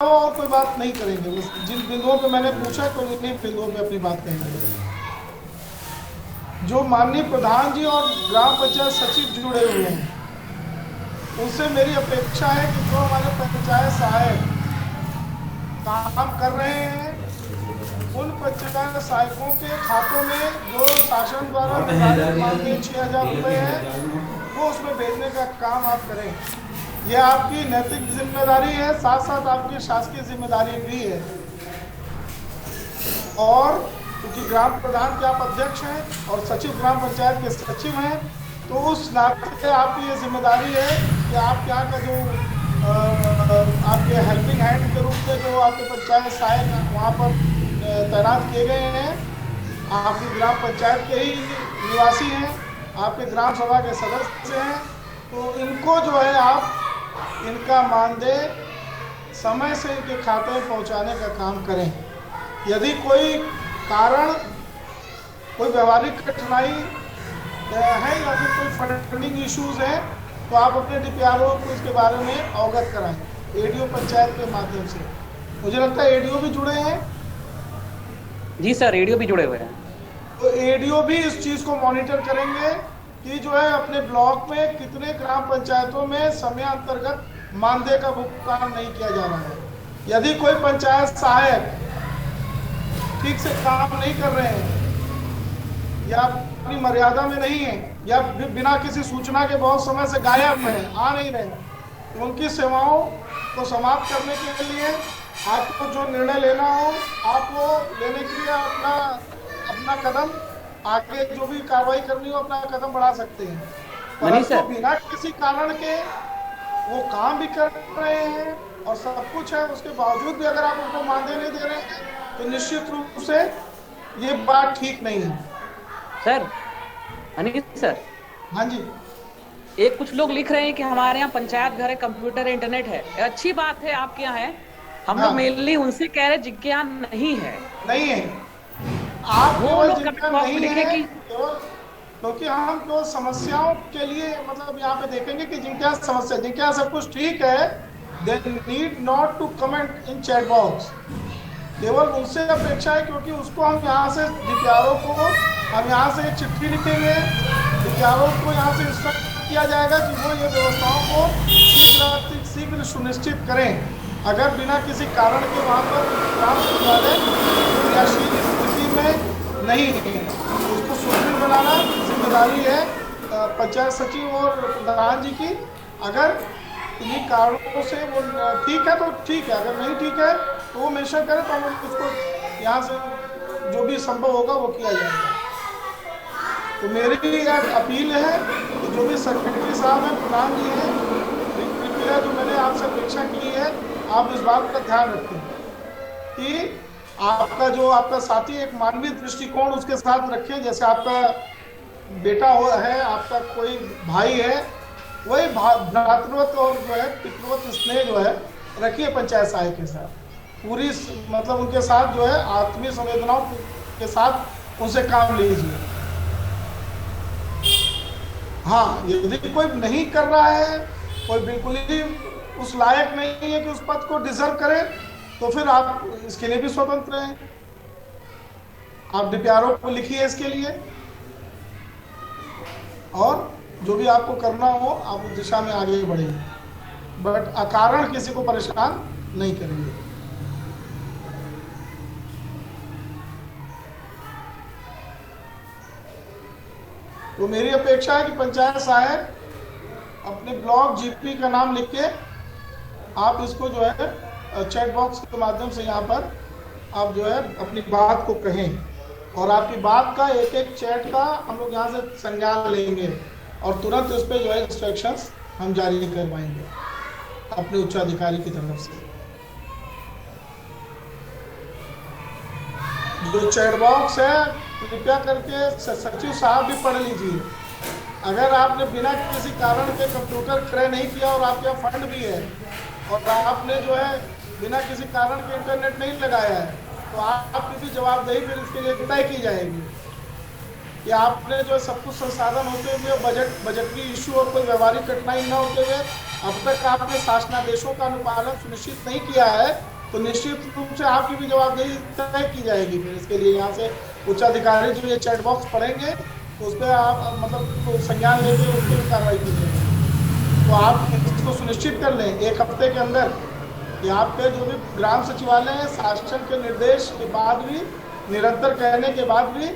अलावा और कोई बात नहीं करेंगे। बस जिन बिंदुओं पे मैंने पूछा तो इन्हीं बिंदुओं पे अपनी बात कहेंगे। जो माननीय प्रधान जी और ग्राम पंचायत सचिव जुड़े हुए हैं, उनसे मेरी अपेक्षा है कि जो हमारे पंचायत सहायक काम कर रहे हैं, उन पंचायत सहायकों के खातों में जो शासन द्वारा निर्धारित मानदेय 6,000 रुपये है, वो उसमें भेजने का काम आप करें। यह आपकी नैतिक जिम्मेदारी है, साथ साथ आपकी शासकीय जिम्मेदारी भी है। और क्योंकि ग्राम प्रधान के आप अध्यक्ष हैं और सचिव ग्राम पंचायत के सचिव हैं, तो उस नाते आपकी ये जिम्मेदारी है कि आप यहाँ का जो आपके हेल्पिंग हैंड के रूप में जो आपके पंचायत सहायक वहाँ पर तैनात किए गए हैं, आपकी ग्राम पंचायत के ही निवासी हैं, आपके ग्राम सभा के सदस्य हैं, तो इनको जो है आप इनका मानदेय समय से इनके खाते में पहुँचाने का काम करें। यदि कोई कारण, कोई व्यवहारिक कठिनाई है या फिर कोई फंडिंग इश्यूज है, तो आप अपने डीपीआरओ को इसके बारे में अवगत कराएं एडीओ पंचायत के माध्यम से। मुझे लगता है एडीओ भी जुड़े हैं। जी सर, एडीओ भी जुड़े हुए हैं। तो एडीओ भी इस चीज़ को मॉनिटर करेंगे कि जो है अपने ब्लॉक में कितने ग्राम पंचायतों में समय अंतर्गत मानदेय का भुगतान नहीं किया जा रहा है। यदि कोई पंचायत सहायक ठीक से काम नहीं कर रहे हैं या अपनी मर्यादा में नहीं है या बिना किसी सूचना के बहुत समय से गायब हैं, आ नहीं रहे, तो उनकी सेवाओं को समाप्त करने के लिए आपको जो निर्णय लेना हो, आप वो लेने के लिए अपना कदम आगे, जो भी कार्रवाई करनी हो, अपना कदम बढ़ा सकते हैं। परंतु बिना किसी कारण के वो काम भी कर रहे हैं और सब कुछ है, उसके बावजूद भी अगर आप उनको मानदेय नहीं दे रहे हैं, तो निश्चित रूप से ये बात ठीक नहीं है। Sir, Anil sir. हाँ जी। एक कुछ लोग लिख रहे हैं कि हमारे यहाँ पंचायत घर है, कंप्यूटर है, इंटरनेट है। अच्छी बात है आपके यहाँ है। हम लोग मेनली उनसे कह रहे जिनके यहाँ नहीं है। नहीं है, आप वो लोग नहीं लिखे कि क्योंकि हम तो समस्याओं के लिए मतलब यहाँ पे देखेंगे कि जिनके यहाँ समस्या, जिनके यहाँ सब कुछ ठीक है, they need not to comment in chat box. केवल उनसे अपेक्षा है, क्योंकि उसको हम यहाँ से डीपीआरओ को हम यहाँ से एक चिट्ठी लिखेंगे, डीपीआरओ को यहाँ से इंस्ट्रक्ट किया जाएगा कि वो ये व्यवस्थाओं को शीघ्र सुनिश्चित करें। अगर बिना किसी कारण के वहाँ पर काम क्रियाशील स्थिति में नहीं है, उसको सुदृढ़ बनाना जिम्मेदारी है पंचायत सचिव और प्रधान जी की। अगर इन्हीं कारणों से वो ठीक है तो ठीक है, अगर नहीं ठीक है तो वो मेंशन करें, तो हम उसको यहाँ से जो भी संभव होगा वो किया जाएगा। तो मेरी एक अपील है कि जो भी सेक्रेटरी साहब हैं, प्रधान जी हैं, कृपया जो मैंने आपसे अपेक्षा की है, आप इस बात का ध्यान रखें कि आपका साथी एक मानवीय दृष्टिकोण उसके साथ रखें। जैसे आपका बेटा है, आपका कोई भाई है, वही भ्रातृवत और जो है पितृवत स्नेह जो है रखिए पंचायत सहायक के साथ, पूरी मतलब उनके साथ जो है आत्मीय संवेदनाओं के साथ उनसे काम लीजिए। हाँ, यदि कोई नहीं कर रहा है, कोई बिल्कुल ही उस लायक नहीं है कि उस पद को डिजर्व करे, तो फिर आप इसके लिए भी स्वतंत्र हैं। आप डीपीआरओ को लिखिए इसके लिए, और जो भी आपको करना हो आप उस दिशा में आगे बढ़ेंगे, बट अकारण किसी को परेशान नहीं करेंगे। तो मेरी अपेक्षा है कि पंचायत सहायक अपने ब्लॉक जीपी का नाम लिख के आप इसको जो है चैट बॉक्स के माध्यम से यहाँ पर आप जो है अपनी बात को कहें, और आपकी बात का एक एक चैट का हम लोग यहाँ से संज्ञान लेंगे और तुरंत इस पर जो है इंस्ट्रक्शंस हम जारी करवाएंगे अपने उच्चाधिकारी की तरफ से। जो चैट बॉक्स है कृपया करके सचिव साहब भी पढ़ लीजिए। अगर आपने बिना किसी कारण के कंप्यूटर क्रय नहीं किया और आपके यहाँ फंड भी है और आपने जो है बिना किसी कारण के इंटरनेट नहीं लगाया है, तो आपकी भी जवाबदेही फिर इसके लिए तय की जाएगी कि आपने जो सब कुछ संसाधन होते हुए बजटरी इशू और कोई व्यवहारिक कठिनाई न होते हुए अब तक आपने शासनादेशों का अनुपालन सुनिश्चित नहीं किया है, तो निश्चित रूप से आपकी भी जवाबदेही तय की जाएगी। फिर इसके लिए यहाँ से उच्च अधिकारी जो ये चैट बॉक्स पढ़ेंगे तो उस पर आप मतलब संज्ञान लेके उस पर कार्रवाई की जाएगी। तो आप इसको सुनिश्चित कर लें 1 हफ्ते के अंदर कि आपके जो भी ग्राम सचिवालय है, शासन के निर्देश के बाद भी, निरंतर कहने के बाद भी,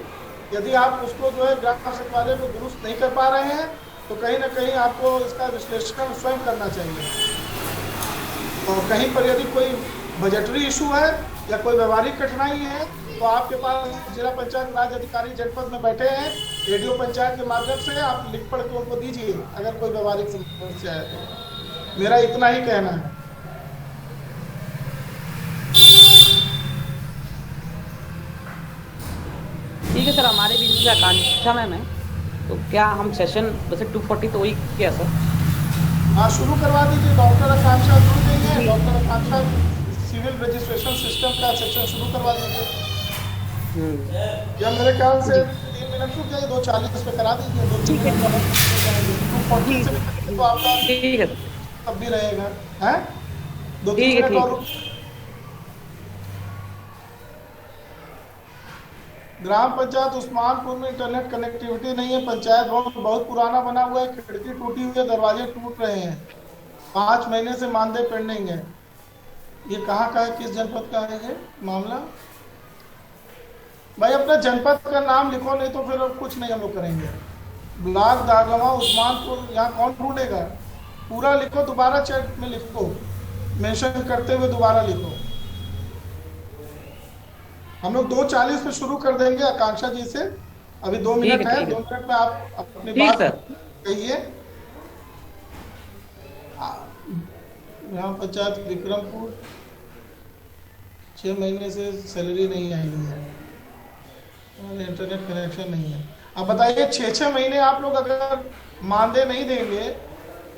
यदि आप उसको जो है ग्राम सचिवालय को दुरुस्त नहीं कर पा रहे हैं तो कहीं ना कहीं आपको इसका विश्लेषण स्वयं करना चाहिए। और कहीं पर यदि कोई बजटरी इशू है या कोई व्यवहारिक कठिनाई है तो आपके पास जिला पंचायत राज अधिकारी जनपद में बैठे हैं, रेडियो पंचायत के माध्यम से आप लिख पढ़ के उनको दीजिए अगर कोई व्यवहारिक समस्या है तो। मेरा इतना ही कहना है। ठीक है सर, हमारे बीच में आकांक्षा मैम है, तो क्या हम सेशन वैसे 240 तो वही किया सर? हाँ, शुरू करवा दीजिए। डॉक्टर आकांक्षा जुड़ गई है, डॉक्टर आकांक्षा सिविल रजिस्ट्रेशन सिस्टम का सेक्शन शुरू करवा दीजिए। या मेरे ख्याल से 3 मिनट रुक जाइए, 2:40 पे करा दीजिए। 2-3 मिनट तो आपका ठीक है तब भी रहेगा है। 2-3 मिनट और। ग्राम पंचायत उस्मानपुर में इंटरनेट कनेक्टिविटी नहीं है। पंचायत भवन बहुत पुराना बना हुआ है, खिड़की टूटी हुई है, दरवाजे टूट रहे हैं, 5 महीने से मानदेय पेंडिंग है। ये कहाँ का है, किस जनपद का है ये मामला? भाई अपना जनपद का नाम लिखो, नहीं तो फिर कुछ नहीं हम लोग करेंगे। ब्लॉक दागवा उस्मानपुर, यहाँ कौन ढूंढेगा? पूरा लिखो, दोबारा चैट में लिखो, मेंशन करते हुए दोबारा लिखो। हम लोग 2:40 पे शुरू कर देंगे आकांक्षा जी से। अभी 2 मिनट है, 2 मिनट में आप अपनी बात कहिए। ग्राम पंचायत विक्रमपुर 6 महीने से सैलरी नहीं आई है, इंटरनेट कनेक्शन नहीं है। अब बताइए 6-6 महीने आप लोग अगर मानदेय नहीं देंगे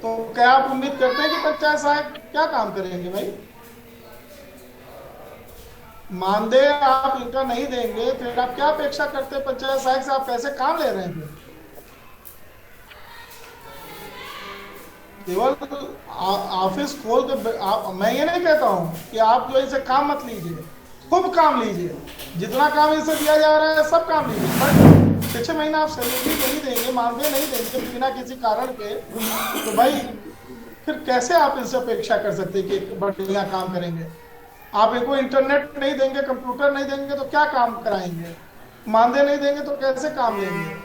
तो क्या आप उम्मीद करते हैं कि पंचायत सहायक क्या काम करेंगे? भाई मानदेय आप इनका नहीं देंगे फिर आप क्या अपेक्षा करते हैं पंचायत सहायक से? आप कैसे काम ले रहे हैं? केवल ऑफिस खोल के मैं ये नहीं कहता हूं कि आप जो इसे काम मत लीजिए, खूब काम लीजिए, जितना काम इसे दिया जा रहा है सब काम लीजिए, बट 6 महीना आप सैलरी नहीं देंगे, मानदेय नहीं देंगे बिना किसी कारण के, तो भाई फिर कैसे आप इनसे अपेक्षा कर सकते हैं कि बढ़िया काम करेंगे? आप इनको इंटरनेट नहीं देंगे, कंप्यूटर नहीं देंगे तो क्या काम कराएंगे? मानदेय नहीं देंगे तो कैसे काम लेंगे?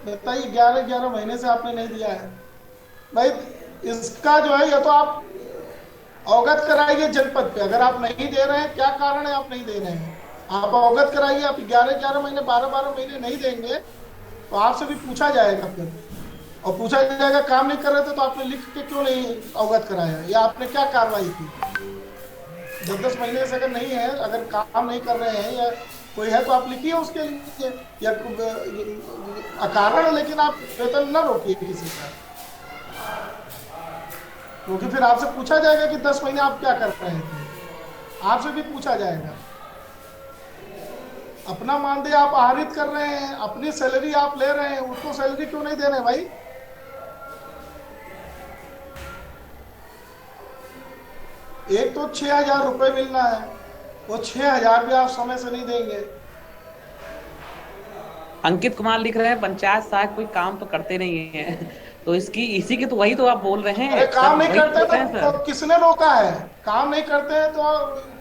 बताइए। 11 महीने से आपने नहीं दिया है भाई। इसका जो है या तो आप अवगत कराइए जनपद पे, अगर आप नहीं दे रहे हैं क्या कारण है आप नहीं दे रहे हैं, आप अवगत कराइए। आप 11 महीने 12 महीने नहीं देंगे तो आपसे भी पूछा जाएगा फिर, और पूछा जाएगा काम नहीं कर रहे थे तो आपने लिख के क्यों नहीं अवगत कराया, या आपने क्या कार्रवाई की? 10-10 महीने से अगर नहीं है, अगर काम नहीं कर रहे हैं या कोई है तो आप लिखिए उसके लिए, या अकारण, लेकिन आप वेतन न रोकिए किसी का, क्योंकि फिर आपसे पूछा जाएगा कि 10 महीने आप क्या कर रहे थे, आपसे भी पूछा जाएगा। अपना मानदेय आप आहरित कर रहे हैं, अपनी सैलरी आप ले रहे हैं, उसको सैलरी क्यों नहीं दे रहे भाई? एक तो 6,000 रुपए मिलना है, वो 6,000 भी आप समय से नहीं देंगे। अंकित कुमार लिख रहे हैं पंचायत सहायक कोई काम तो करते नहीं है, तो इसी की तो वही तो आप बोल रहे हैं। अरे काम नहीं करते तो किसने रोका है? काम नहीं करते हैं तो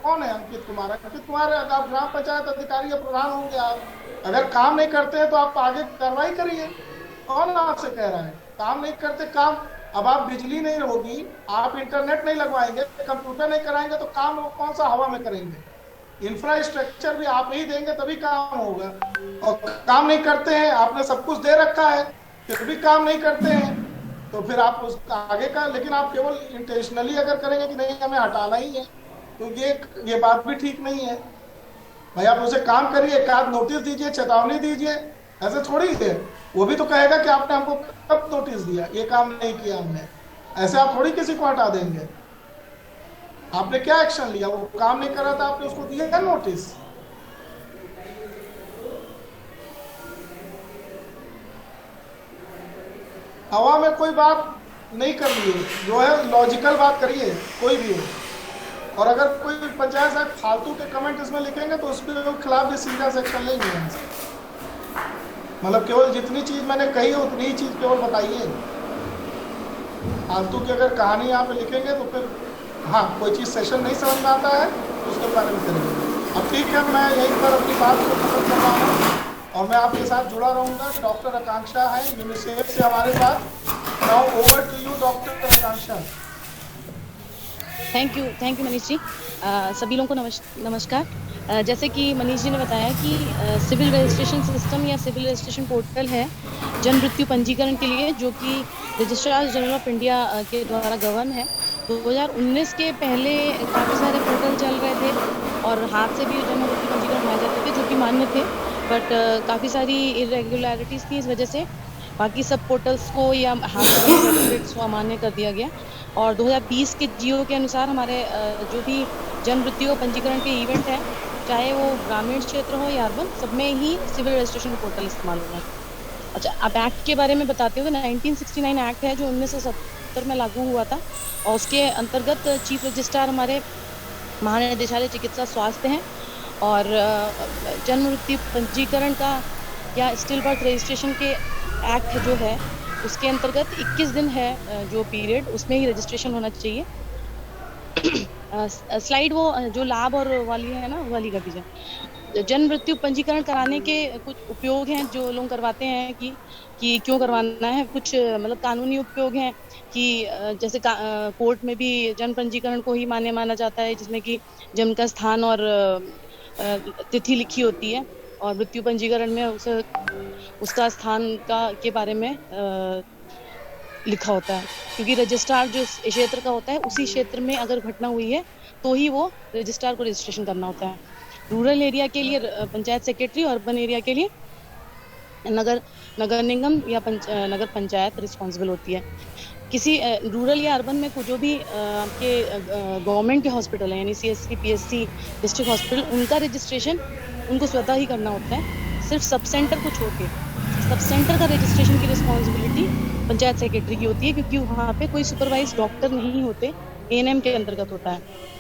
कौन है? अंकित कुमार। अंकित कुमार आप ग्राम पंचायत अधिकारी या प्रधान होंगे। आप अगर काम नहीं करते हैं तो आप आगे कार्रवाई करिए। कौन आपसे कह रहा है काम नहीं करते? काम, अब आप बिजली नहीं होगी, आप इंटरनेट नहीं लगवाएंगे, कंप्यूटर नहीं कराएंगे तो काम कौन सा हवा में करेंगे? इंफ्रास्ट्रक्चर भी आप ही देंगे तभी काम होगा, और काम नहीं करते हैं, आपने सब कुछ दे रखा है फिर भी काम नहीं करते हैं, तो फिर आप उस आगे का, लेकिन आप केवल इंटेंशनली अगर करेंगे कि नहीं हमें हटाना ही है तो ये बात भी ठीक नहीं है भाई। आप उसे काम करिए, एक आध नोटिस दीजिए, चेतावनी दीजिए, ऐसे थोड़ी है। वो भी तो कहेगा कि आपने हमको कब नोटिस दिया, ये काम नहीं किया हमने, ऐसे आप थोड़ी किसी को हटा देंगे। आपने क्या एक्शन लिया? वो काम नहीं कर रहा था, आपने उसको दिया क्या नोटिस? हवा में कोई बात नहीं करनी है, जो है लॉजिकल बात करिए कोई भी हो। और अगर कोई पंचायत साहब फालतू के कमेंट इसमें लिखेंगे तो उसके खिलाफ भी सीधा एक्शन लेंगे हमसे। मतलब केवल जितनी चीज मैंने कही है उतनी ही चीज केवल बताइए। फालतू की अगर कहानी यहाँ पे लिखेंगे तो फिर हाँ कोई चीज सेशन नहीं समझ में आता है तो उसके बारे में करेंगे। अब ठीक है, मैं यहीं पर अपनी बात को खत्म कर रहा हूँ और मैं आपके साथ जुड़ा रहूंगा। डॉक्टर आकांक्षा है यूनिसेफ से हमारे साथ। Now over to you doctor Akanksha. Thank you Manish ji. सभी लोगों को नमस्कार। जैसे कि मनीष जी ने बताया कि सिविल रजिस्ट्रेशन सिस्टम या सिविल रजिस्ट्रेशन पोर्टल है जन्म मृत्यु पंजीकरण के लिए, जो कि रजिस्ट्रार जनरल ऑफ इंडिया के द्वारा गवर्न है। 2019 के पहले काफ़ी सारे पोर्टल चल रहे थे और हाथ से भी जन्म मृत्यु पंजीकरण बनाए जाते थे जो कि मान्य थे, बट काफ़ी सारी इरेगुलरिटीज़ थी। इस वजह से बाकी सब पोर्टल्स को या हाथ से सर्टिफिकेट्स को अमान्य कर दिया गया। और 2020 के जियो के अनुसार हमारे जो भी जन्म मृत्यु पंजीकरण के इवेंट है, चाहे वो ग्रामीण क्षेत्र हो या अर्बन, सब में ही सिविल रजिस्ट्रेशन पोर्टल इस्तेमाल होगा। अच्छा, अब एक्ट के बारे में बताते हुए 1969 एक्ट है जो 1970 में लागू हुआ था और उसके अंतर्गत चीफ रजिस्ट्रार हमारे महानिदेशालय चिकित्सा स्वास्थ्य हैं। और जन्म मृत्यु पंजीकरण का या स्टिल बर्थ रजिस्ट्रेशन के एक्ट जो है उसके अंतर्गत 21 दिन है जो पीरियड, उसमें ही रजिस्ट्रेशन होना चाहिए। स्लाइड वो जो लाभ और वाली है ना, वाली कर दीजिए। जन्म मृत्यु पंजीकरण कराने के कुछ उपयोग हैं जो लोग करवाते हैं कि क्यों करवाना है। कुछ मतलब कानूनी उपयोग हैं कि जैसे कोर्ट में भी जन्म पंजीकरण को ही मान्य माना जाता है, जिसमें कि जन्म का स्थान और तिथि लिखी होती है, और मृत्यु पंजीकरण में उसका स्थान के बारे में लिखा होता है, क्योंकि रजिस्ट्रार जो क्षेत्र का होता है उसी क्षेत्र में अगर घटना हुई है तो ही वो रजिस्ट्रार को रजिस्ट्रेशन करना होता है। रूरल एरिया के लिए पंचायत सेक्रेटरी, अर्बन एरिया के लिए नगर निगम या नगर पंचायत रिस्पॉन्सिबल होती है। किसी रूरल या अर्बन में जो भी आपके गवर्नमेंट के हॉस्पिटल हैं, यानी CSC, PSC, डिस्ट्रिक्ट हॉस्पिटल, उनका रजिस्ट्रेशन उनको स्वतः ही करना होता है। सिर्फ सब सेंटर को छोड़ के सब सेंटर का रजिस्ट्रेशन की रिस्पॉन्सिबिलिटी पंचायत सेक्रेटरी की होती है, क्योंकि वहाँ पे कोई सुपरवाइज डॉक्टर नहीं होते, ANM के अंतर्गत होता है।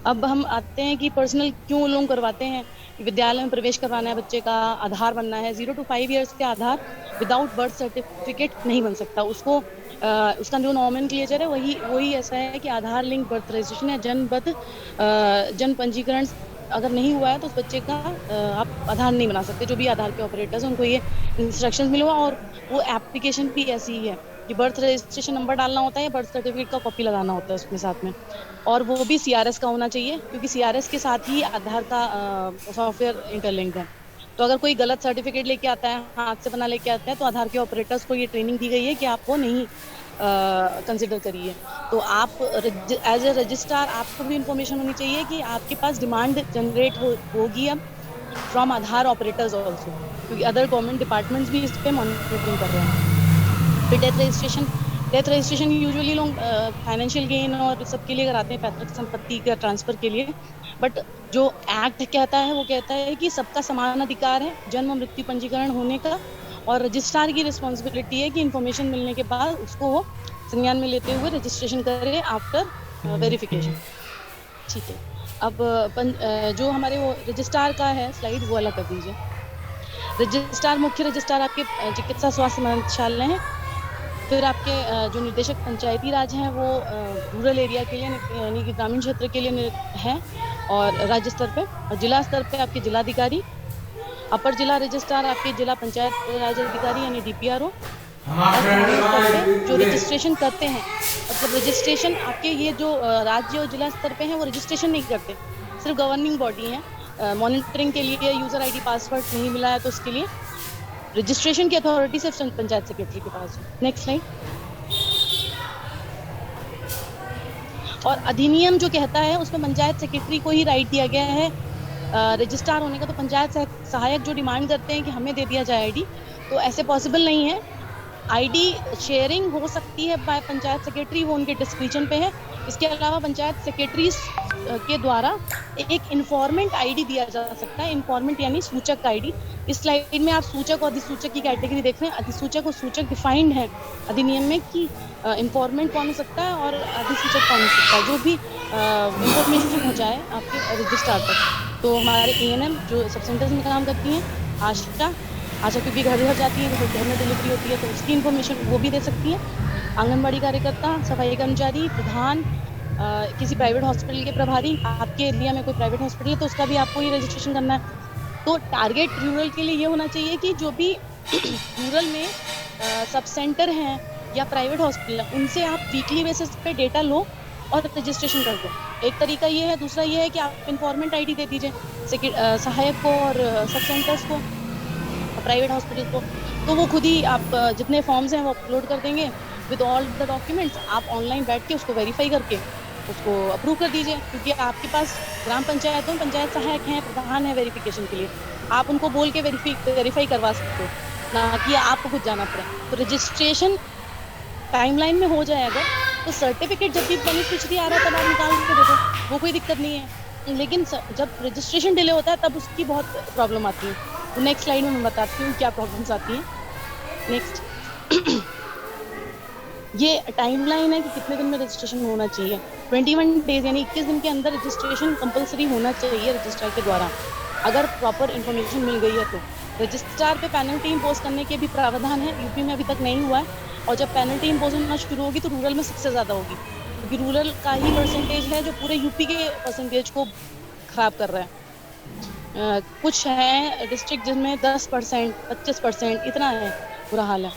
अब हम आते हैं कि पर्सनल क्यों लोग करवाते हैं। विद्यालय में प्रवेश करवाना है बच्चे का, आधार बनना है। 0 to 5 ईयर्स के आधार विदाउट बर्थ सर्टिफिकेट नहीं बन सकता। उसको उसका जो नॉमेनक्लेचर है वही ऐसा है कि आधार लिंक बर्थ रजिस्ट्रेशन या जन्म पंजीकरण अगर नहीं हुआ है तो उस बच्चे का आप आधार नहीं बना सकते। जो भी आधार के ऑपरेटर्स हैं उनको ये इंस्ट्रक्शंस मिले हुआ, और वो एप्लीकेशन भी ऐसी ही है कि बर्थ रजिस्ट्रेशन नंबर डालना होता है या बर्थ सर्टिफिकेट का कॉपी लगाना होता है उसमें साथ में, और वो भी CRS का होना चाहिए, क्योंकि CRS के साथ ही आधार का सॉफ्टवेयर इंटरलिंक्ड है। तो अगर कोई गलत सर्टिफिकेट लेके आता है, हाथ से बना लेके आता है, तो आधार के ऑपरेटर्स को ये ट्रेनिंग दी गई है कि आप वो नहीं कंसिडर करिए। तो आप एज ए रजिस्ट्रार आपको भी इंफॉर्मेशन होनी चाहिए कि आपके पास डिमांड जनरेट होगी अब फ्रॉम आधार ऑपरेटर्स ऑल्सो, क्योंकि अदर गवर्नमेंट डिपार्टमेंट्स भी इस पर मॉनिटरिंग कर रहे हैं। फिर डेथ रजिस्ट्रेशन यूजुअली लोग फाइनेंशियल गेन और सबके लिए कराते हैं, पैतृक संपत्ति का ट्रांसफर के लिए। बट जो एक्ट कहता है वो कहता है कि सबका समान अधिकार है जन्म मृत्यु पंजीकरण होने का, और रजिस्ट्रार की रिस्पॉन्सिबिलिटी है कि इंफॉर्मेशन मिलने के बाद उसको वो संज्ञान में लेते हुए रजिस्ट्रेशन करे आफ्टर वेरिफिकेशन। ठीक है, अब जो हमारे वो रजिस्ट्रार का है स्लाइड वो अलग कर दीजिए। रजिस्ट्रार, मुख्य रजिस्ट्रार आपके चिकित्सा स्वास्थ्य मंत्रालय हैं। फिर आपके जो निर्देशक पंचायती राज हैं वो रूरल एरिया के लिए यानी कि ग्रामीण क्षेत्र के लिए हैं और राज्य स्तर पे, और जिला स्तर पे आपके जिलाधिकारी, अपर जिला रजिस्ट्रार आपके जिला पंचायत राज अधिकारी यानी DPRO, जो रजिस्ट्रेशन करते हैं। मतलब रजिस्ट्रेशन आपके ये जो राज्य और जिला स्तर पे हैं वो रजिस्ट्रेशन नहीं करते, सिर्फ गवर्निंग बॉडी है। मॉनिटरिंग के लिए यूजर ID पासवर्ड नहीं मिला है तो उसके लिए रजिस्ट्रेशन की अथॉरिटी सिर्फ पंचायत सेक्रेटरी के पास है। Next slide. और अधिनियम जो कहता है उसमें पंचायत सेक्रेटरी को ही राइट दिया गया है रजिस्ट्रार होने का। तो पंचायत सहायक जो डिमांड करते हैं कि हमें दे दिया जाए ID, तो ऐसे पॉसिबल नहीं है। ID शेयरिंग हो सकती है बाय पंचायत सेक्रेटरी, वो उनके डिस्क्रिप्शन पे है। इसके अलावा पंचायत सेक्रेटरी के द्वारा एक इन्फॉर्मेंट आईडी दिया जा सकता है। इन्फॉर्मेंट यानी सूचक आईडी। इस स्लाइड में आप सूचक और अधिसूचक की कैटेगरी देख रहे हैं। अधिसूचक और सूचक डिफाइंड है अधिनियम में कि इन्फॉर्मेंट कौन हो सकता है और अधिसूचक कौन हो सकता है। जो भी इंफॉर्मेशन हो जाए आपके रजिस्ट्रार तक, तो हमारे एएनएम जो सब सेंटर्स में काम करती हैं, आशा क्योंकि घर घर जाती है, घर में डिलीवरी होती है, तो उसकी इन्फॉर्मेशन वो भी दे सकती है। आंगनबाड़ी कार्यकर्ता, सफाई कर्मचारी, प्रधान, किसी प्राइवेट हॉस्पिटल के प्रभारी, आपके एरिया में कोई प्राइवेट हॉस्पिटल है तो उसका भी आपको ही रजिस्ट्रेशन करना है। तो टारगेट रूरल के लिए ये होना चाहिए कि जो भी रूरल में सब सेंटर हैं या प्राइवेट हॉस्पिटल है, उनसे आप वीकली बेसिस पे डेटा लो और रजिस्ट्रेशन कर दो। एक तरीका ये है। दूसरा ये है कि आप इन्फॉर्मेंट आईडी दे दीजिए सहायक को और सब सेंटर्स को, प्राइवेट हॉस्पिटल को, तो वो खुद ही आप जितने फॉर्म्स हैं वो अपलोड कर देंगे विद ऑल द डॉक्यूमेंट्स। आप ऑनलाइन बैठ के उसको वेरीफाई करके उसको अप्रूव कर दीजिए, क्योंकि आपके पास ग्राम पंचायतों में पंचायत सहायक हैं, प्रधान है वेरिफिकेशन के लिए। आप उनको बोल के वेरीफाई करवा सकते हो, ना कि आपको खुद जाना पड़े। तो रजिस्ट्रेशन टाइमलाइन में हो जाए अगर, तो सर्टिफिकेट जब भी बेनिफिशियरी आ रहा है तब आप निकाल के दे दो, वो कोई दिक्कत नहीं है। लेकिन जब रजिस्ट्रेशन डिले होता है तब उसकी बहुत प्रॉब्लम आती है। तो नेक्स्ट स्लाइड में मैं बताती हूँ क्या प्रॉब्लम्स आती हैं। नेक्स्ट ये टाइमलाइन है कि कितने दिन में रजिस्ट्रेशन होना चाहिए। 21 डेज यानी 21 दिन के अंदर रजिस्ट्रेशन कंपलसरी होना चाहिए रजिस्ट्रार के द्वारा, अगर प्रॉपर इन्फॉर्मेशन मिल गई है तो। रजिस्ट्रार पे पेनल्टी इम्पोज करने के भी प्रावधान है, यूपी में अभी तक नहीं हुआ है। और जब पेनल्टी इम्पोज होना शुरू होगी तो रूरल में सबसे ज़्यादा होगी, क्योंकि रूरल का ही परसेंटेज है जो पूरे यूपी के परसेंटेज को खराब कर रहा है। कुछ हैं डिस्ट्रिक्ट जिनमें 10%, 25% इतना है, बुरा हाल है।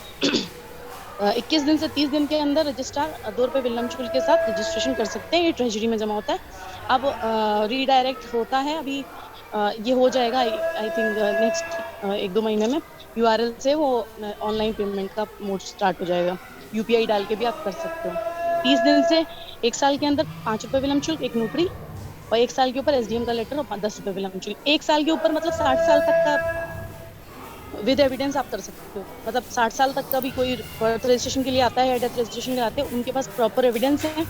21 दिन से 30 दिन के अंदर रजिस्ट्रार 2 रुपये विलम्ब शुल्क के साथ रजिस्ट्रेशन कर सकते हैं। ये ट्रेजरी में जमा होता है। अब रीडायरेक्ट होता है, अभी ये हो जाएगा आई थिंक नेक्स्ट 1-2 महीने में। यूआरएल से वो ऑनलाइन पेमेंट का मोड स्टार्ट हो जाएगा। यूपीआई डाल के भी आप कर सकते हो। 30 दिन से 1 साल के अंदर 5 रुपये विलम्ब शुल्क, 1 नोटरी, और 1 साल के ऊपर एसडीएम का लेटर और 10 रुपये विलम्ब शुल्क। 1 साल के ऊपर मतलब 60 साल तक का विद एविडेंस आप कर सकते हो। मतलब 60 साल तक का भी कोई बर्थ रजिस्ट्रेशन के लिए आता है या डेथ रजिस्ट्रेशन के लिए आते हैं, उनके पास प्रॉपर एविडेंस है,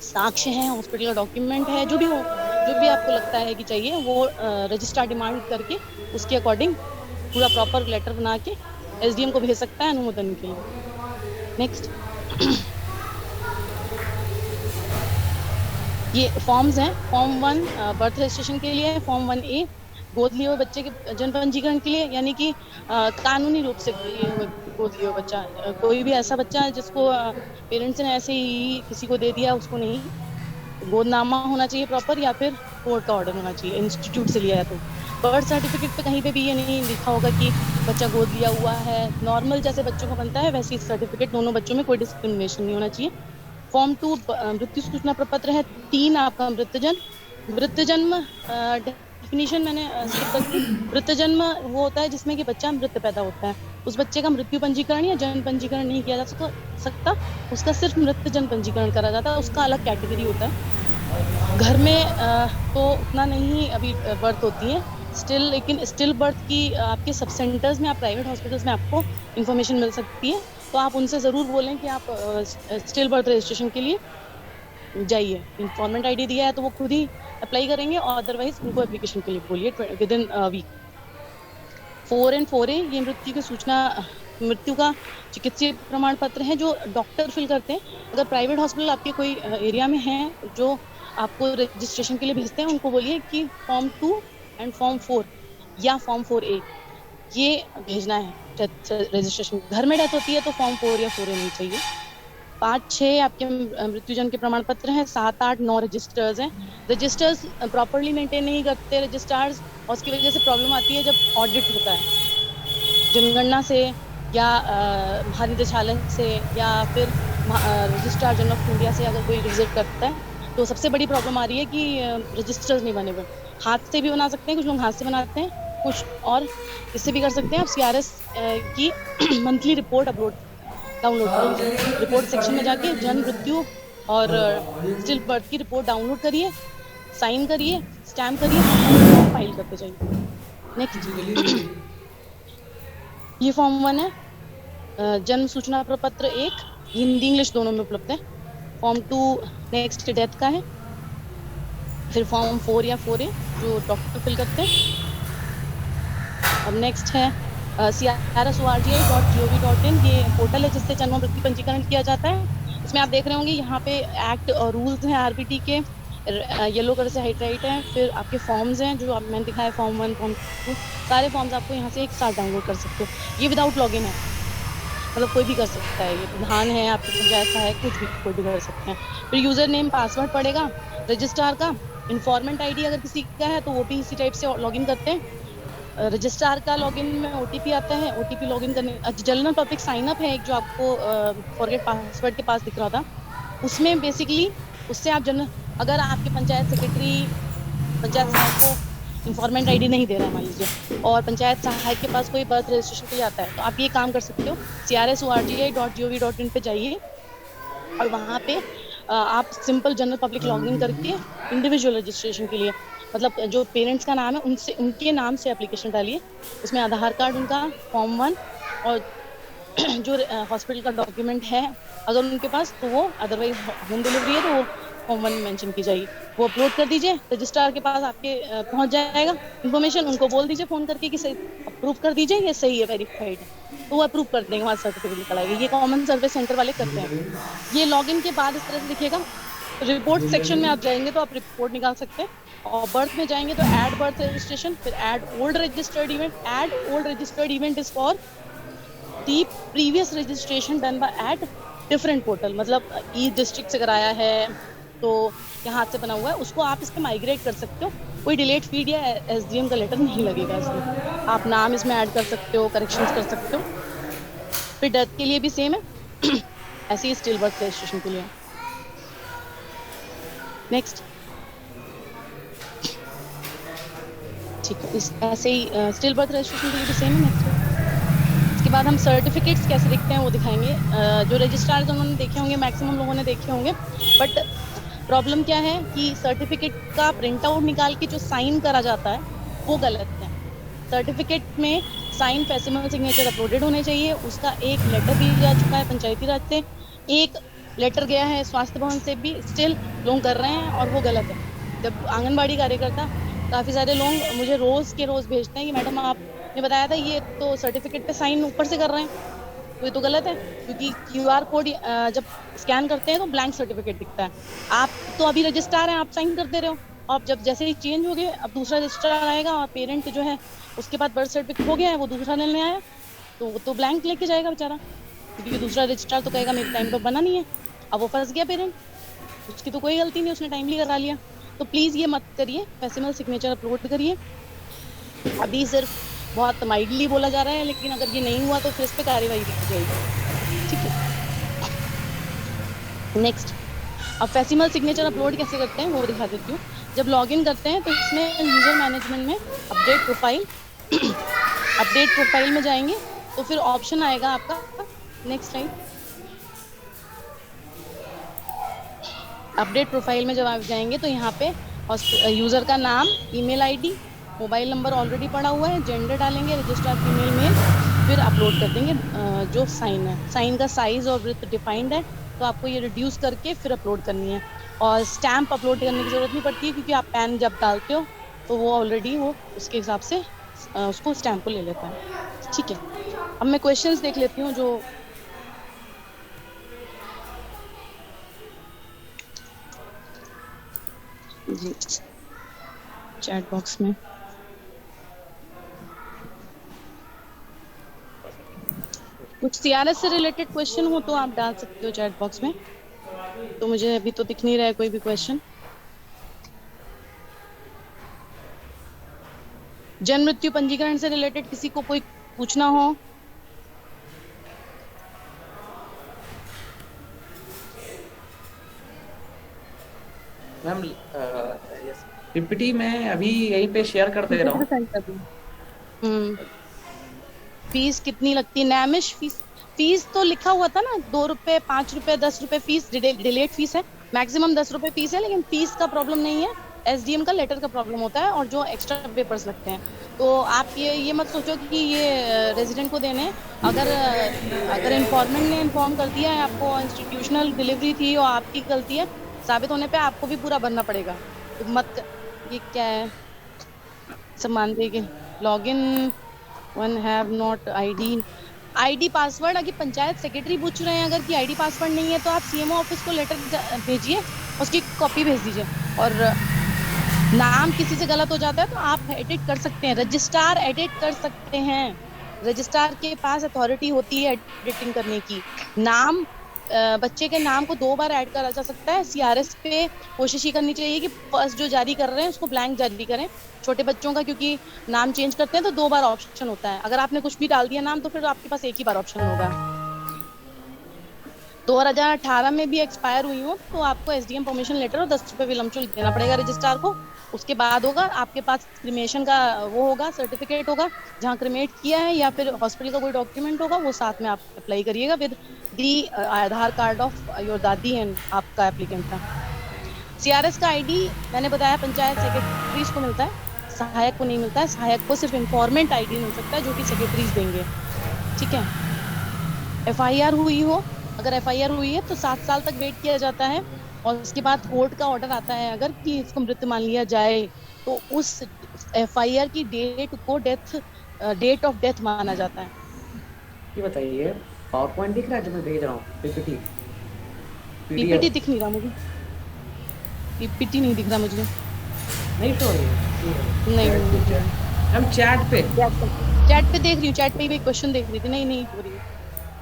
साक्ष्य है, हॉस्पिटल का डॉक्यूमेंट है, जो भी हो, जो भी आपको लगता है कि चाहिए वो रजिस्ट्रार डिमांड करके उसके अकॉर्डिंग पूरा प्रॉपर लेटर बना के एसडीएम को भेज सकता है अनुमोदन के लिए। नेक्स्ट ये फॉर्म्स हैं। फॉर्म 1 बर्थ रजिस्ट्रेशन के लिए है। फॉर्म 1A गोद लिए हुए बच्चे के जन्म पंजीकरण के लिए, यानी कि कानूनी रूप से गोद लिए हुए बच्चा, कोई भी ऐसा बच्चा है जिसको पेरेंट्स ने ऐसे ही किसी को दे दिया, उसको नहीं, गोदनामा होना चाहिए प्रॉपर, या फिर कोर्ट का ऑर्डर होना चाहिए, इंस्टीट्यूट से लिया है तो। बर्थ सर्टिफिकेट पे कहीं पे भी ये नहीं लिखा होगा कि बच्चा गोद लिया हुआ है। नॉर्मल जैसे बच्चों को बनता है वैसे ही सर्टिफिकेट, दोनों बच्चों में कोई डिस्क्रिमिनेशन नहीं होना चाहिए। फॉर्म 2 मृत्यु सूचना प्रपत्र है। 3 आपका मृत जन्म डेफिनेशन मैंने स्किप कर दी। मृत जन्म वो होता है जिसमें कि बच्चा मृत पैदा होता है, उस बच्चे का मृत्यु पंजीकरण या जन्म पंजीकरण नहीं किया जा सकता, उसका सिर्फ मृत जन्म पंजीकरण करा जाता है, उसका अलग कैटेगरी होता है। घर में तो उतना नहीं अभी बर्थ होती है स्टिल, लेकिन स्टिल बर्थ की आपके सब सेंटर्स में, आप प्राइवेट हॉस्पिटल्स में आपको इन्फॉर्मेशन मिल सकती है, तो आप उनसे ज़रूर बोलें कि आप स्टिल बर्थ रजिस्ट्रेशन के लिए जाइए। इन्फॉर्मेंट आईडी दिया है तो वो खुद ही अप्लाई करेंगे, और अदरवाइज उनको एप्लीकेशन के लिए बोलिए with in week. 4 and 4A ये मृत्यु का चिकित्सीय प्रमाण पत्र है जो डॉक्टर फिल करते हैं। अगर प्राइवेट हॉस्पिटल आपके कोई एरिया में है जो आपको रजिस्ट्रेशन के लिए भेजते हैं, उनको बोलिए कि फॉर्म 2 and फॉर्म 4 या फॉर्म 4A ये भेजना है रजिस्ट्रेशन। घर में डेथ होती है तो फॉर्म 4 या 4A नहीं चाहिए। 5-6 आपके मृत्युजन के प्रमाण पत्र हैं। 7-8-9 रजिस्टर्स हैं। रजिस्टर्स प्रॉपरली मेंटेन नहीं करते रजिस्ट्रार्स, और उसकी वजह से प्रॉब्लम आती है जब ऑडिट होता है जनगणना से या महानिदेशालय से या फिर रजिस्ट्रार जनरल ऑफ इंडिया से अगर कोई विजिट करता है, तो सबसे बड़ी प्रॉब्लम आ रही है कि रजिस्टर्स नहीं बने हुए। हाथ से भी बना सकते हैं, कुछ लोग हाथ से बनाते हैं, कुछ और इससे भी कर सकते हैं। आप CRS की मंथली रिपोर्ट डाउनलोड करिए। रिपोर्ट सेक्शन में जाके जन्म, मृत्यु और स्टिल बर्थ की रिपोर्ट डाउनलोड करिए, साइन करिए, स्टैम्प करिए, फाइल करते जाइए। नेक्स्ट ये फॉर्म 1 है। जन्म सूचना प्रपत्र 1 हिंदी इंग्लिश दोनों में उपलब्ध है। फॉर्म 2 नेक्स्ट डेथ का है। फिर फॉर्म 4 या 4A जो डॉक्टर फिल करते हैं। अब नेक्स्ट है crsorgi.gov.in, ये पोर्टल है जिससे जन्म मृत्यु पंजीकरण किया जाता है। इसमें आप देख रहे होंगे यहाँ पे एक्ट और रूल्स हैं आरबीटी के, येलो कलर से हाईलाइट है। फिर आपके फॉर्म्स हैं जो मैंने दिखाया, फॉर्म 1 फॉर्म 2, सारे फॉर्म्स आपको यहाँ से एक साथ डाउनलोड कर सकते हो। ये विदाउट लॉगिन है, मतलब कोई भी कर सकता है, ये प्रधान है आपकी पंचायत सहायक, कुछ भी कोई भी कर सकते हैं। फिर यूजर नेम पासवर्ड पड़ेगा रजिस्ट्रार का। इन्फॉर्मेंट आईडी अगर किसी का है तो वो भी इसी टाइप से लॉगिन करते हैं। रजिस्ट्रार का लॉगिन में ओटीपी आता है, ओटीपी लॉगिन करने। जनरल पब्लिक साइन अप है एक जो आपको फॉरगेट पासवर्ड के पास दिख रहा था, उसमें बेसिकली उससे आप जनरल, अगर आपके पंचायत सेक्रेटरी पंचायत सहायक को इन्फॉर्मेंट आईडी नहीं दे रहा है मान लीजिए, और पंचायत सहायक के पास कोई बर्थ रजिस्ट्रेशन के लिए आता है, तो आप ये काम कर सकते हो, crsorgi.gov.in पे जाइए और वहाँ पे आप सिंपल जनरल पब्लिक लॉगिन करके इंडिविजुअल रजिस्ट्रेशन के लिए, मतलब जो पेरेंट्स का नाम है उनसे, उनके नाम से एप्लीकेशन डालिए। उसमें आधार कार्ड उनका, फॉर्म 1 और जो हॉस्पिटल का डॉक्यूमेंट है अगर उनके पास तो वो, अदरवाइज होम डिलीवरी है तो वो फॉर्म 1 में मेंशन की जाएगी, वो अपलोड कर दीजिए। रजिस्ट्रार के पास आपके पहुंच जाएगा इन्फॉर्मेशन, उनको बोल दीजिए फ़ोन करके कि सही अप्रूव कर दीजिए, ये सही है, वेरीफाइड है, तो वो अप्रूव कर देंगे, वहाँ सर्टिफिकेट निकल आएगा। ये कॉमन सर्विस सेंटर वाले करते हैं। ये लॉगिन के बाद इस तरह से दिखेगा। रिपोर्ट सेक्शन में आप जाएंगे तो आप रिपोर्ट निकाल सकते हैं, और बर्थ में जाएंगे तो ऐड बर्थ रजिस्ट्रेशन, फिर add old registered event. Add old registered event is for the previous registration done by at different portal, मतलब ई डिस्ट्रिक्ट से कराया है तो यहाँ से बना हुआ है, उसको आप इस पे माइग्रेट कर सकते हो। कोई डिलेट फीड या एसडीएम का लेटर नहीं लगेगा इसमें। आप नाम इसमें ऐड कर सकते हो, करेक्शंस कर सकते हो। फिर डेथ के लिए भी सेम है ऐसे ही स्टिल बर्थ रजिस्ट्रेशन के लिए। नेक्स्ट, ठीक है, इस ऐसे ही स्टिल बर्थ रजिस्ट्रेशन के लिए भी सेम है। नेक्स्ट, इसके बाद हम सर्टिफिकेट्स कैसे दिखते हैं वो दिखाएंगे। जो रजिस्ट्रार उन्होंने देखे होंगे, मैक्सिमम लोगों ने देखे होंगे, बट प्रॉब्लम क्या है कि सर्टिफिकेट का प्रिंट आउट निकाल के जो साइन करा जाता है वो गलत है। सर्टिफिकेट में साइन फैसिमल सिग्नेचर अपलोडेड होने चाहिए। उसका एक लेटर भी जा चुका है पंचायती राज से, एक लेटर गया है स्वास्थ्य भवन से भी, स्टिल लोग कर रहे हैं और वो गलत है। जब आंगनबाड़ी कार्यकर्ता, काफ़ी सारे लोग मुझे रोज़ के रोज़ भेजते हैं कि मैडम आपने बताया था ये तो सर्टिफिकेट पे साइन ऊपर से कर रहे हैं, तो ये तो गलत है, क्योंकि क्यूआर कोड जब स्कैन करते हैं तो ब्लैंक सर्टिफिकेट दिखता है। आप तो अभी रजिस्ट्रार हैं, आप साइन कर दे रहे हो, और जब जैसे ही चेंज हो गए अब दूसरा रजिस्ट्रार आएगा और पेरेंट जो है उसके बाद बर्थ सर्टिफिकेट हो गया है, वो दूसरा लेने आया तो वो तो ब्लैंक लेके जाएगा बेचारा, क्योंकि दूसरा रजिस्ट्रार तो कहेगा मेरे टाइम पर बना नहीं है, अब वो फंस गया पेरेंट, उसकी तो कोई गलती नहीं, उसने टाइमली करा लिया। तो प्लीज़ ये मत करिए, फैसिमल सिग्नेचर अपलोड करिए। अभी सिर्फ बहुत माइल्डली बोला जा रहा है, लेकिन अगर ये नहीं हुआ तो फिर इस पर कार्रवाई की जाएगी, ठीक है। नेक्स्ट, अब फैसिमल सिग्नेचर अपलोड कैसे करते हैं वो दिखा देती हूँ। जब लॉगिन करते हैं तो इसमें यूजर मैनेजमेंट में अपडेट प्रोफाइल अपडेट प्रोफाइल में जाएंगे तो फिर ऑप्शन आएगा आपका, नेक्स्ट स्लाइड। अपडेट प्रोफाइल में जब आप जाएंगे तो यहाँ पे यूजर का नाम, email ID, mobile number already पड़ा हुआ है, जेंडर डालेंगे, रजिस्ट्रार फीमेल मेल, फिर अपलोड कर देंगे जो साइन है। साइन का साइज और विड्थ डिफाइंड है, तो आपको ये रिड्यूस करके फिर अपलोड करनी है। और स्टैम्प अपलोड करने की जरूरत नहीं पड़ती है, क्योंकि आप पैन जब डालते हो तो वो ऑलरेडी वो उसके हिसाब से उसको स्टैम्प को ले लेता है, ठीक है। अब मैं क्वेश्चंस देख लेती हूँ जो जी चैट बॉक्स में। कुछ सीआरएस से रिलेटेड क्वेश्चन हो तो आप डाल सकते हो चैट बॉक्स में, तो मुझे अभी तो दिख नहीं रहा है कोई भी क्वेश्चन। जन्म मृत्यु पंजीकरण से रिलेटेड किसी को कोई पूछना हो? मैम पीपीटी मैं अभी यहीं पे शेयर कर दे रहा हूँ। फीस कितनी लगती है? नैमिश फीस तो लिखा हुआ था ना, 2 रुपए, 5 रुपए, 10 रुपए फीस, डिलेट फीस है, मैक्सिमम 10 रुपए फीस है, लेकिन फीस का प्रॉब्लम नहीं है, एसडीएम का लेटर का प्रॉब्लम होता है और जो एक्स्ट्रा पेपर्स लगते हैं। तो आप ये मत सोचो कि ये रेजिडेंट को देने, अगर इन्फॉर्मेंट ने इन्फॉर्म कर दिया है आपको, इंस्टीट्यूशनल डिलीवरी थी और आपकी गलती है, साबित होने पे आपको भी पूरा भरना पड़ेगा। मत, ये क्या है, सब मानते कि login one have not ID password. अगर पंचायत सेक्रेटरी पूछ रहे हैं अगर कि आईडी पासवर्ड नहीं है, तो आप सीएमओ ऑफिस को लेटर भेजिए, उसकी कॉपी भेज दीजिए। और नाम किसी से गलत हो जाता है तो आप एडिट कर सकते हैं, रजिस्ट्रार एडिट कर सकते हैं। रजिस्ट्रार के पास अथॉरिटी होती है एडिटिंग करने की। नाम बच्चे के नाम को 2 बार ऐड करा जा सकता है। सीआरएस पे कोशिश ही करनी चाहिए कि फर्स्ट जो जारी कर रहे हैं उसको ब्लैंक जारी करें। छोटे बच्चों का क्योंकि नाम चेंज करते हैं तो 2 बार ऑप्शन होता है। अगर आपने कुछ भी डाल दिया नाम तो फिर आपके पास एक ही बार ऑप्शन होगा। 2018 में भी एक्सपायर हुई हो तो आपको एसडीएम परमिशन लेटर और 10 रुपए विलम्ब शुल्क देना पड़ेगा रजिस्ट्रार को। उसके बाद होगा आपके पास क्रिमेशन का वो होगा, सर्टिफिकेट होगा जहाँ क्रिमेट किया है, या फिर हॉस्पिटल का कोई डॉक्यूमेंट होगा, वो साथ में आप अप्लाई करिएगा with the Aadhaar card of your दादी एंड आपका एप्लीकेंट का। सीआरएस का आईडी मैंने बताया पंचायत सेक्रेटरीज को मिलता है, सहायक को नहीं मिलता है। सहायक को सिर्फ इंफॉर्मेंट आईडी मिल सकता है जो कि सेक्रेटरीज देंगे, ठीक है। एफआईआर हुई हो, अगर एफआईआर हुई है तो 7 साल तक वेट किया जाता है, और उसके बाद कोर्ट का ऑर्डर आता है अगर कि इसको मृत मान लिया जाए, तो उस एफआईआर की डेट को डेट ऑफ डेथ माना जाता है। ये बताइए, पावर पॉइंट दिख रहा है जो मैं भेज रहा हूँ, पीपीटी दिख नहीं रहा मुझे, पीपीटी नहीं दिख रहा मुझे, नहीं शो रही है? नहीं हम चैट पे देख रही हूँ, चैट पे भी क्वेश्चन देख रही थी, नहीं हो रही है।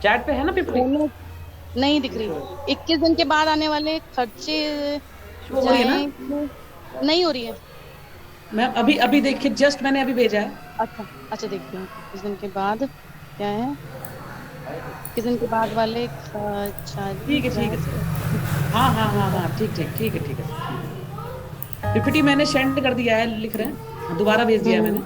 चैट पे है ना पीपीटी? नहीं दिख रही। 21 दिन के बाद आने वाले खर्चे हो रही है ना? नहीं हो रही है। मैं अभी देखिए, जस्ट मैंने अभी भेजा है। अच्छा देखती हूँ 21 दिन के बाद क्या है। 21 दिन के बाद वाले, अच्छा ठीक है हाँ ठीक है। पीपीटी मैंने सेंड कर दिया है, लिख रहे हैं, दोबारा भेज दिया है मैंने।